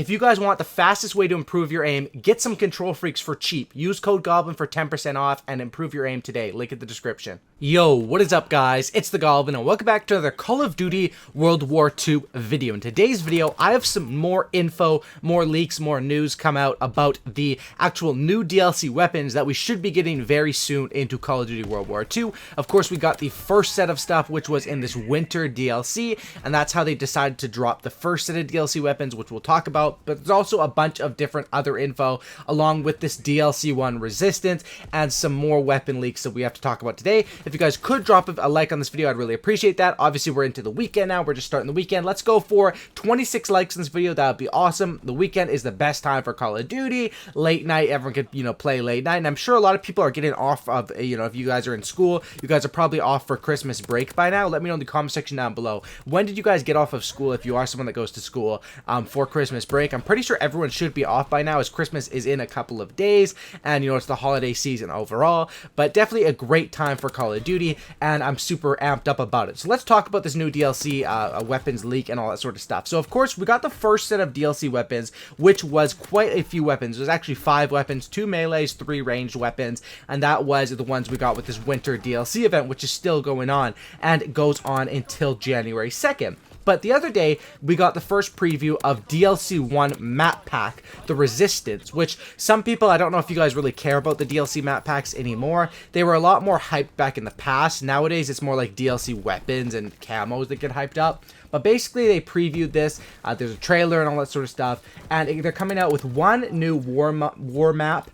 If you guys want the fastest way to improve your aim, get some Control Freaks for cheap. Use code GOBLIN for 10% off and improve your aim today. Link in the description. Yo, what is up guys? It's the Goblin and welcome back to another Call of Duty World War II video. In today's video, I have some more info, more leaks, more news come out about the actual new DLC weapons that we should be getting very soon into Call of Duty World War II. Of course, we got the first set of stuff, which was in this winter DLC, and that's how they decided to drop the first set of DLC weapons, which we'll talk about. But there's also a bunch of different other info along with this DLC 1 Resistance and some more weapon leaks that we have to talk about today. If you guys could drop a like on this video, I'd really appreciate that. Obviously, we're into the weekend now. We're just starting the weekend. Let's go for 26 likes in this video. That would be awesome. The weekend is the best time for Call of Duty. Late night, everyone could, play late night. And I'm sure a lot of people are getting off of, if you guys are in school, you guys are probably off for Christmas break by now. Let me know in the comment section down below. When did you guys get off of school if you are someone that goes to school for Christmas break? I'm pretty sure everyone should be off by now as Christmas is in a couple of days. And, it's the holiday season overall. But definitely a great time for Call of Duty. And I'm super amped up about it. So let's talk about this new DLC weapons leak and all that sort of stuff. So of course we got the first set of DLC weapons, which was quite a few weapons. There's actually 5 weapons, 2 melees, 3 ranged weapons, and that was the ones we got with this winter DLC event, which is still going on and it goes on until January 2nd. But the other day, we got the first preview of DLC 1 map pack, the Resistance, which some people, I don't know if you guys really care about the DLC map packs anymore. They were a lot more hyped back in the past. Nowadays, it's more like DLC weapons and camos that get hyped up. But basically, they previewed this. There's a trailer and all that sort of stuff. And they're coming out with 1 new war map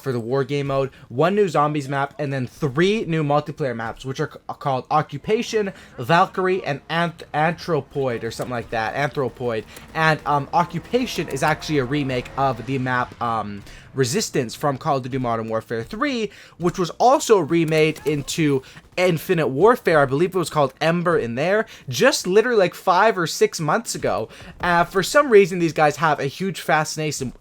for the war game mode, 1 new zombies map, and then 3 new multiplayer maps, which are called Occupation, Valkyrie, and Anthropoid, or something like that. Anthropoid. And Occupation is actually a remake of the map Resistance from Call of Duty Modern Warfare 3, which was also remade into Infinite Warfare. I believe it was called Ember in there, just literally like 5 or 6 months ago. For some reason, these guys have a huge fascination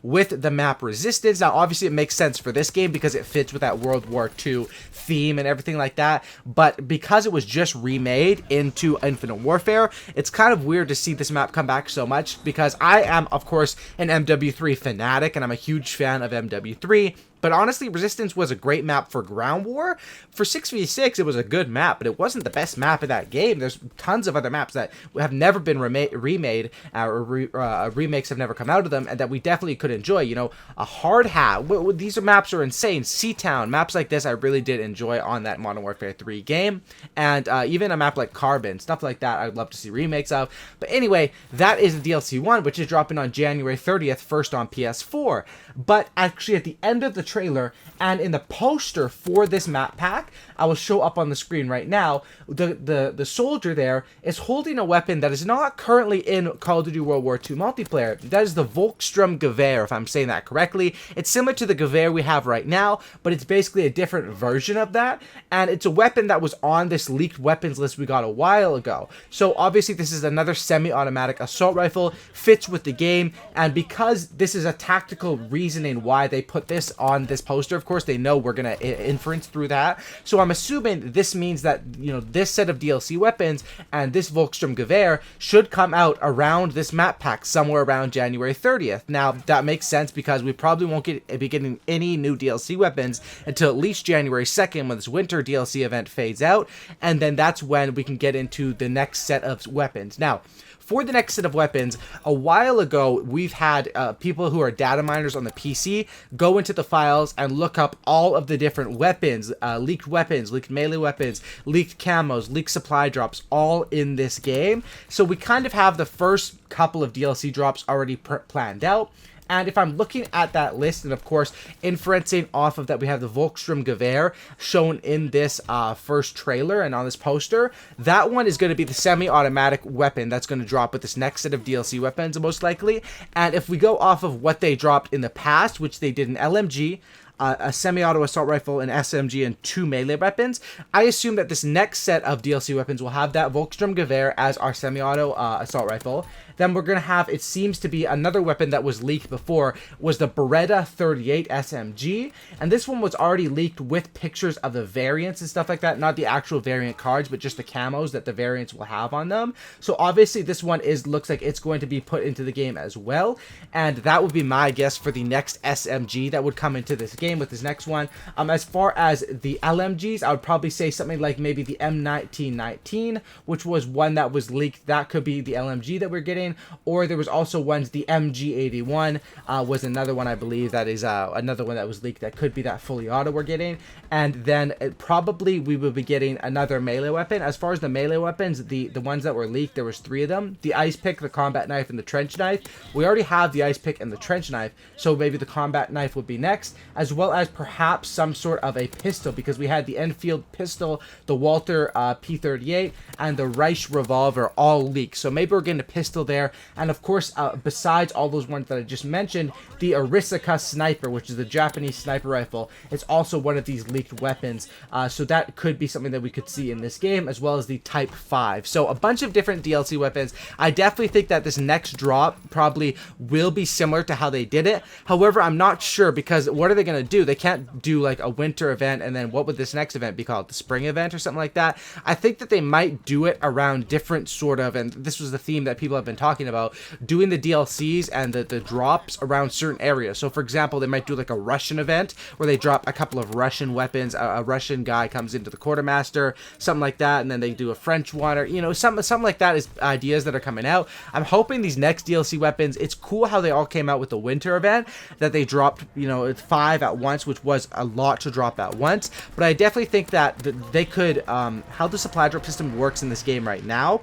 with the map Resistance. Now, obviously, it makes sense for this game because it fits with that World War II theme and everything like that. But because it was just remade into Infinite Warfare, it's kind of weird to see this map come back so much because I am, of course, an MW3 fanatic and I'm a huge fan of MW3. But honestly, Resistance was a great map for ground war. For 6v6, it was a good map, but it wasn't the best map in that game. There's tons of other maps that have never been remade, or remakes have never come out of them, and that we definitely could enjoy. A hard hat. These maps are insane. Seatown, maps like this I really did enjoy on that Modern Warfare 3 game. And even a map like Carbon, stuff like that I'd love to see remakes of. But anyway, that is the DLC 1, which is dropping on January 30th, first on PS4. But actually at the end of the trailer and in the poster for this map pack, I will show up on the screen right now, the soldier there is holding a weapon that is not currently in Call of Duty World War II multiplayer. That is the Volkssturm Gewehr, if I'm saying that correctly. It's similar to the Gewehr we have right now, but it's basically a different version of that, and it's a weapon that was on this leaked weapons list we got a while ago. So obviously this is another semi-automatic assault rifle, fits with the game, and because this is a tactical reasoning why they put this on this poster, of course they know we're gonna inference through that. So I'm assuming this means that this set of DLC weapons and this Volkssturm Gewehr should come out around this map pack somewhere around January 30th. Now that makes sense because we probably won't be getting any new DLC weapons until at least January 2nd when this winter DLC event fades out, and then that's when we can get into the next set of weapons. Now, for the next set of weapons, a while ago, we've had people who are data miners on the PC go into the files and look up all of the different weapons, leaked melee weapons, leaked camos, leaked supply drops, all in this game. So we kind of have the first couple of DLC drops already planned out. And if I'm looking at that list, and of course, inferencing off of that, we have the Volkssturm Gewehr shown in this first trailer and on this poster. That one is going to be the semi-automatic weapon that's going to drop with this next set of DLC weapons, most likely. And if we go off of what they dropped in the past, which they did an LMG, a semi-auto assault rifle, an SMG, and 2 melee weapons. I assume that this next set of DLC weapons will have that Volkssturmgewehr as our semi-auto assault rifle. Then we're going to have, it seems to be another weapon that was leaked before, was the Beretta 38 SMG. And this one was already leaked with pictures of the variants and stuff like that. Not the actual variant cards, but just the camos that the variants will have on them. So obviously this one looks like it's going to be put into the game as well. And that would be my guess for the next SMG that would come into this game with this next one. As far as the LMGs, I would probably say something like maybe the M1919, which was one that was leaked. That could be the LMG that we're getting. Or there was also ones, the MG81 was another one, I believe, that is another one that was leaked that could be that fully auto we're getting. And then probably we will be getting another melee weapon. As far as the melee weapons, the ones that were leaked, there was 3 of them. The ice pick, the combat knife, and the trench knife. We already have the ice pick and the trench knife, so maybe the combat knife would be next, as well as perhaps some sort of a pistol, because we had the Enfield pistol, the Walter P38, and the Reich revolver all leaked. So maybe we're getting a pistol there. And of course, besides all those ones that I just mentioned, the Arisaka sniper, which is the Japanese sniper rifle, is also one of these leaked weapons. So that could be something that we could see in this game, as well as the Type 5. So a bunch of different DLC weapons. I definitely think that this next drop probably will be similar to how they did it. However, I'm not sure, because what are they going to do? They can't do like a winter event, and then what would this next event be called? The spring event or something like that? I think that they might do it around different sort of, and this was the theme that people have been talking about, doing the DLCs and the drops around certain areas. So for example, they might do like a Russian event where they drop a couple of Russian weapons, a Russian guy comes into the quartermaster, something like that, and then they do a French one, or something like that is ideas that are coming out. I'm hoping these next DLC weapons, it's cool how they all came out with the winter event, that they dropped 5 at once, which was a lot to drop at once. But I definitely think that they could, how the supply drop system works in this game right now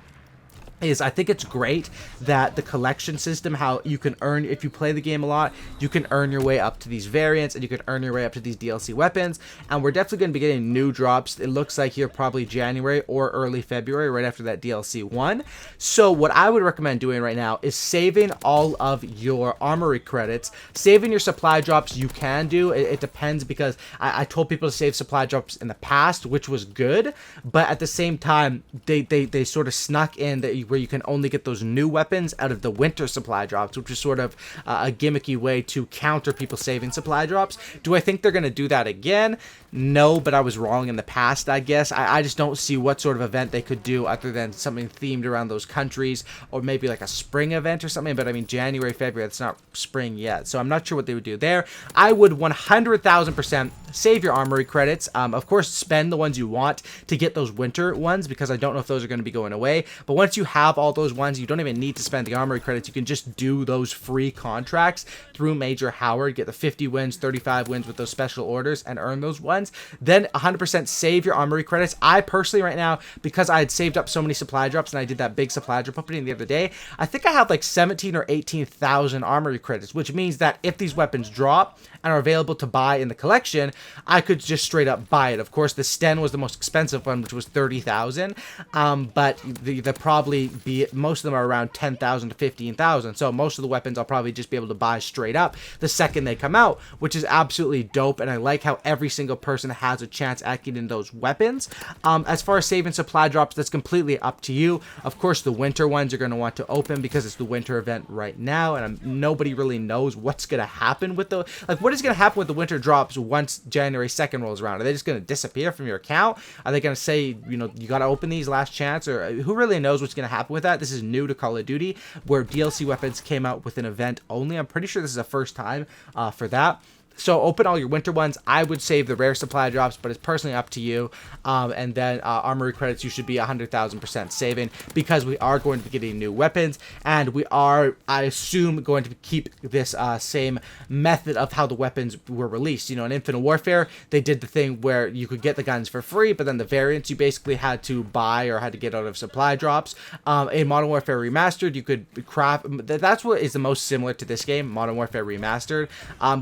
is, I think it's great that the collection system, how you can earn, if you play the game a lot, you can earn your way up to these variants, and you can earn your way up to these DLC weapons. And we're definitely going to be getting new drops. It looks like here probably January or early February, right after that DLC 1. So what I would recommend doing right now is saving all of your armory credits. Saving your supply drops you can do. It depends, because I told people to save supply drops in the past, which was good, but at the same time, they sort of snuck in that where you can only get those new weapons out of the winter supply drops, which is sort of a gimmicky way to counter people saving supply drops. Do I think they're going to do that again? No, but I was wrong in the past, I guess. I just don't see what sort of event they could do other than something themed around those countries, or maybe like a spring event or something. But I mean, January, February, it's not spring yet, so I'm not sure what they would do there. I would 100,000% save your armory credits. Of course, spend the ones you want to get those winter ones, because I don't know if those are going to be going away. But once you have all those ones, you don't even need to spend the armory credits. You can just do those free contracts through Major Howard, get the 50 wins, 35 wins with those special orders, and earn those ones. Then 100% save your armory credits. I personally right now, because I had saved up so many supply drops and I did that big supply drop opening the other day, I think I have like 17 or 18,000 armory credits, which means that if these weapons drop and are available to buy in the collection, I could just straight up buy it. Of course, the Sten was the most expensive one, which was 30,000, but the probably be, most of them are around 10,000 to 15,000. So most of the weapons I'll probably just be able to buy straight up the second they come out, which is absolutely dope. And I like how every single person has a chance at getting those weapons. As far as saving supply drops, that's completely up to you. Of course, the winter ones you're going to want to open because it's the winter event right now, and nobody really knows what's going to happen with the, like, what is going to happen with the winter drops once January 2nd rolls around? Are they just going to disappear from your account? Are they going to say, you know, you got to open these last chance? Or who really knows what's going to happen with that? This is new to Call of Duty, where DLC weapons came out with an event only. I'm pretty sure this is the first time for that. So open all your winter ones. I would save the rare supply drops, but it's personally up to you. And then armory credits, you should be 100,000% saving, because we are going to be getting new weapons, and we are, I assume, going to keep this same method of how the weapons were released. You know, in Infinite Warfare, they did the thing where you could get the guns for free, but then the variants you basically had to buy or had to get out of supply drops. In Modern Warfare Remastered, you could craft. That's what is the most similar to this game, Modern Warfare Remastered,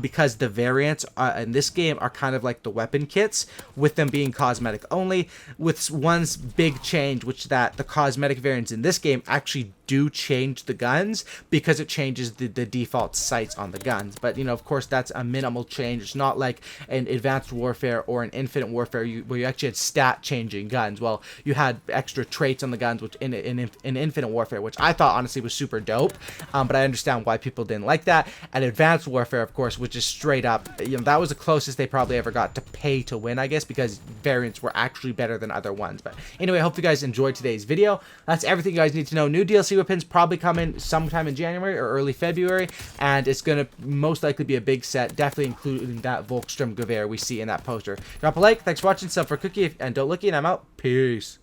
because the variants in this game are kind of like the weapon kits, with them being cosmetic only, with one's big change, which that the cosmetic variants in this game actually do change the guns because it changes the default sights on the guns. But, you know, of course, that's a minimal change. It's not like an Advanced Warfare or an Infinite Warfare where you actually had stat changing guns. Well, you had extra traits on the guns which in Infinite Warfare, which I thought honestly was super dope. But I understand why people didn't like that. And Advanced Warfare, of course, which is straight up, you know, that was the closest they probably ever got to pay to win, I guess, because variants were actually better than other ones. But anyway, I hope you guys enjoyed today's video. That's everything you guys need to know. New DLC weapons probably coming sometime in January or early February, and it's going to most likely be a big set, definitely including that Volkstrom Gewehr we see in that poster. Drop a like, thanks for watching, sub for Cookie, and don't looky, and I'm out. Peace.